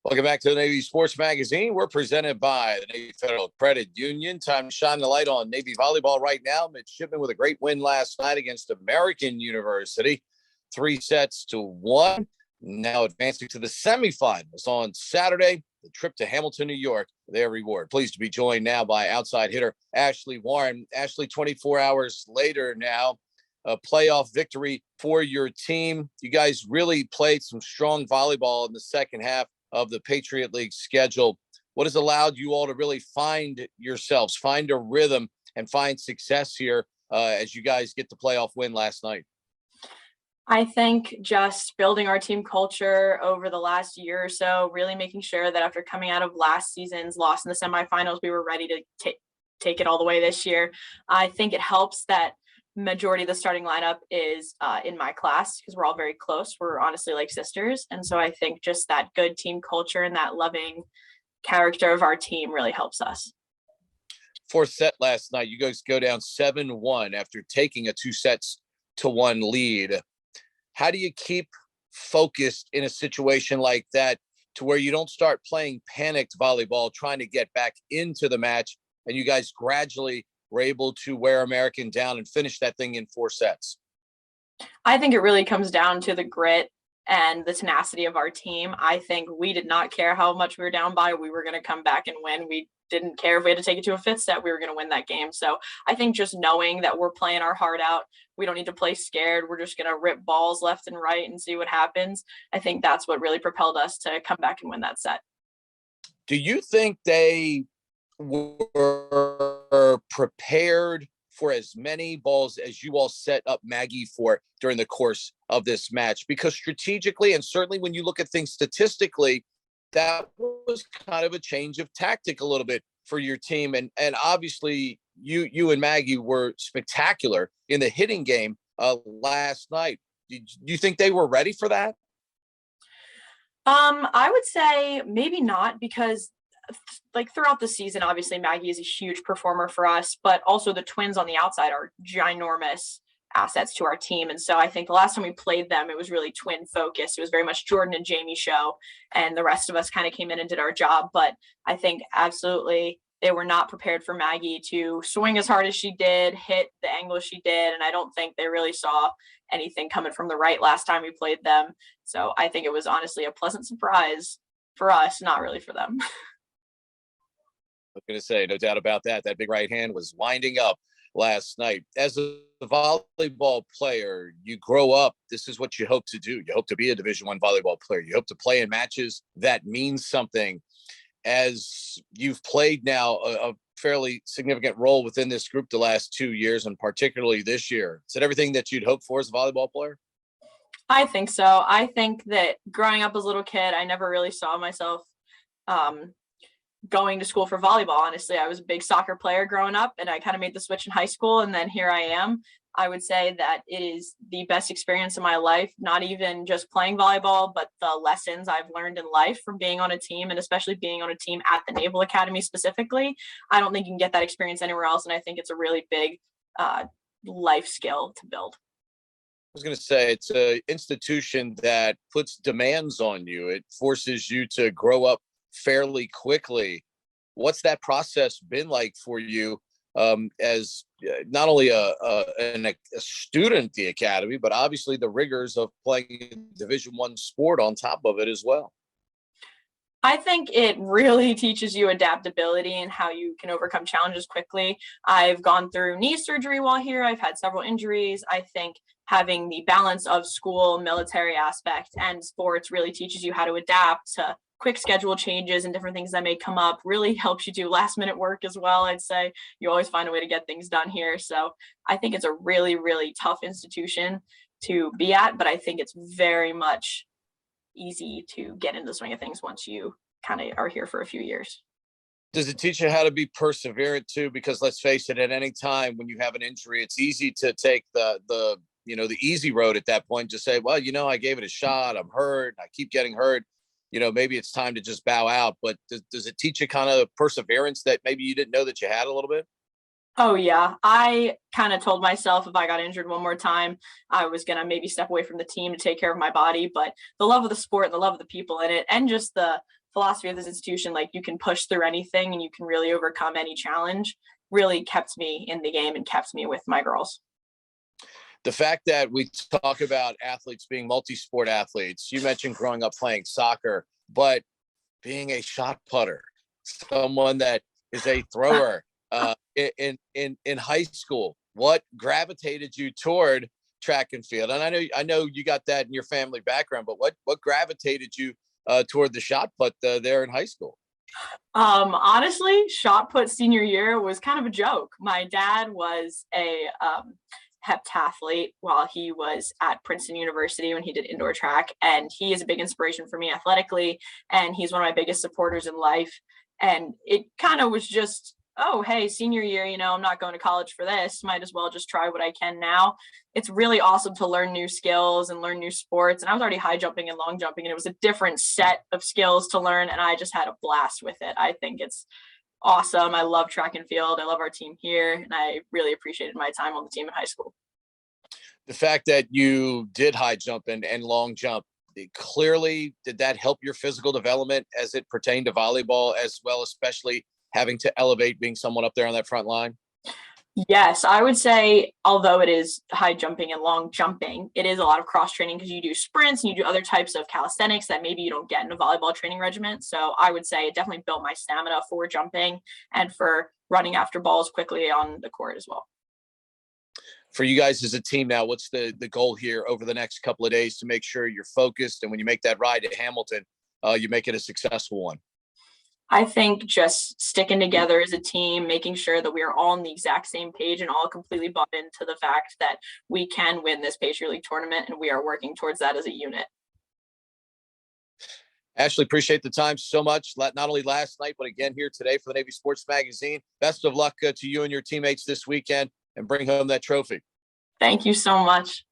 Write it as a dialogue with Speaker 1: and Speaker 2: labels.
Speaker 1: Welcome back to the Navy Sports Magazine. We're presented by the Navy Federal Credit Union. Time to shine the light on Navy volleyball right now. Midshipmen with a great win last night against American University. 3-1. Now advancing to the semifinals on Saturday. The trip to Hamilton, New York, their reward. Pleased to be joined now by outside hitter Ashley Warren. Ashley, 24 hours later now, a playoff victory for your team. You guys really played some strong volleyball in the second half of the Patriot League schedule. What has allowed you all to really find yourselves, find a rhythm, and find success here as you guys get the playoff win last night?
Speaker 2: I think just building our team culture over the last year or so, really making sure that after coming out of last season's loss in the semifinals, we were ready to take it all the way this year. I think it helps that majority of the starting lineup is in my class because we're all very close. We're honestly like sisters. And so I think just that good team culture and that loving character of our team really helps us.
Speaker 1: Fourth set last night, you guys go down 7-1 after taking a 2-1 lead. How do you keep focused in a situation like that to where you don't start playing panicked volleyball, trying to get back into the match, and you guys gradually were able to wear American down and finish that thing in 4 sets?
Speaker 2: I think it really comes down to the grit and the tenacity of our team. I think we did not care how much we were down by. We were going to come back and win. We didn't care if we had to take it to a 5th set. We were going to win that game. So I think just knowing that we're playing our heart out, we don't need to play scared. We're just going to rip balls left and right and see what happens. I think that's what really propelled us to come back and win that set.
Speaker 1: Do you think they were prepared for as many balls as you all set up Maggie for during the course of this match? Because strategically, and certainly when you look at things statistically, that was kind of a change of tactic a little bit for your team. And obviously you and Maggie were spectacular in the hitting game last night. Do you think they were ready for that?
Speaker 2: I would say maybe not, because like throughout the season, obviously Maggie is a huge performer for us, but also the twins on the outside are ginormous assets to our team. And so I think the last time we played them, it was really twin focused. It was very much Jordan and Jamie show, and the rest of us kind of came in and did our job. But I think absolutely they were not prepared for Maggie to swing as hard as she did, hit the angle she did. And I don't think they really saw anything coming from the right last time we played them. So I think it was honestly a pleasant surprise for us, not really for them.
Speaker 1: I was going to say, no doubt about that. That big right hand was winding up last night. As a volleyball player, you grow up, this is what you hope to do. You hope to be a Division I volleyball player. You hope to play in matches that mean something. As you've played now a fairly significant role within this group the last 2 years, and particularly this year, is it everything that you'd hope for as a volleyball player?
Speaker 2: I think so. I think that growing up as a little kid, I never really saw myself going to school for volleyball. Honestly, I was a big soccer player growing up, and I kind of made the switch in high school, and then here I am. I would say that it is the best experience of my life, not even just playing volleyball, but the lessons I've learned in life from being on a team, and especially being on a team at the Naval Academy specifically. I don't think you can get that experience anywhere else, and I think it's a really big life skill to build.
Speaker 1: I was going to say, it's an institution that puts demands on you. It forces you to grow up fairly quickly. What's that process been like for you as not only a student at the academy, but obviously the rigors of playing Division I sport on top of it as well?
Speaker 2: I think it really teaches you adaptability and how you can overcome challenges quickly. I've gone through knee surgery while here. I've had several injuries. I think having the balance of school, military aspect, and sports really teaches you how to adapt to quick schedule changes and different things that may come up. Really helps you do last minute work as well. I'd say you always find a way to get things done here. So I think it's a really, really tough institution to be at, but I think it's very much easy to get into the swing of things once you kind of are here for a few years.
Speaker 1: Does it teach you how to be perseverant too? Because let's face it, at any time when you have an injury, it's easy to take the easy road at that point. Just say, well, I gave it a shot. I'm hurt. I keep getting hurt. Maybe it's time to just bow out. But does it teach you kind of perseverance that maybe you didn't know that you had a little bit?
Speaker 2: Oh, yeah. I kind of told myself if I got injured one more time, I was going to maybe step away from the team to take care of my body. But the love of the sport and the love of the people in it, and just the philosophy of this institution, like you can push through anything and you can really overcome any challenge, really kept me in the game and kept me with my girls.
Speaker 1: The fact that we talk about athletes being multi-sport athletes, you mentioned growing up playing soccer, but being a shot putter, someone that is a thrower in high school, what gravitated you toward track and field? And I know you got that in your family background, but what gravitated you toward the shot put there in high school?
Speaker 2: Honestly, shot put senior year was kind of a joke. My dad was a heptathlete while he was at Princeton University when he did indoor track, and he is a big inspiration for me athletically, and he's one of my biggest supporters in life. And it kind of was just, oh, hey, senior year, I'm not going to college for this, might as well just try what I can now. It's really awesome to learn new skills and learn new sports, and I was already high jumping and long jumping, and it was a different set of skills to learn, and I just had a blast with it. I think it's awesome. I love track and field. I love our team here, and I really appreciated my time on the team in high school.
Speaker 1: The fact that you did high jump and long jump, clearly, did that help your physical development as it pertained to volleyball as well, especially having to elevate, being someone up there on that front line?
Speaker 2: Yes, I would say, although it is high jumping and long jumping, it is a lot of cross training because you do sprints and you do other types of calisthenics that maybe you don't get in a volleyball training regimen. So I would say it definitely built my stamina for jumping and for running after balls quickly on the court as well.
Speaker 1: For you guys as a team now, what's the goal here over the next couple of days to make sure you're focused, and when you make that ride to Hamilton, you make it a successful one?
Speaker 2: I think just sticking together as a team, making sure that we are all on the exact same page and all completely bought into the fact that we can win this Patriot League tournament, and we are working towards that as a unit.
Speaker 1: Ashley, appreciate the time so much. Not only last night, but again here today for the Navy Sports Magazine. Best of luck to you and your teammates this weekend, and bring home that trophy.
Speaker 2: Thank you so much.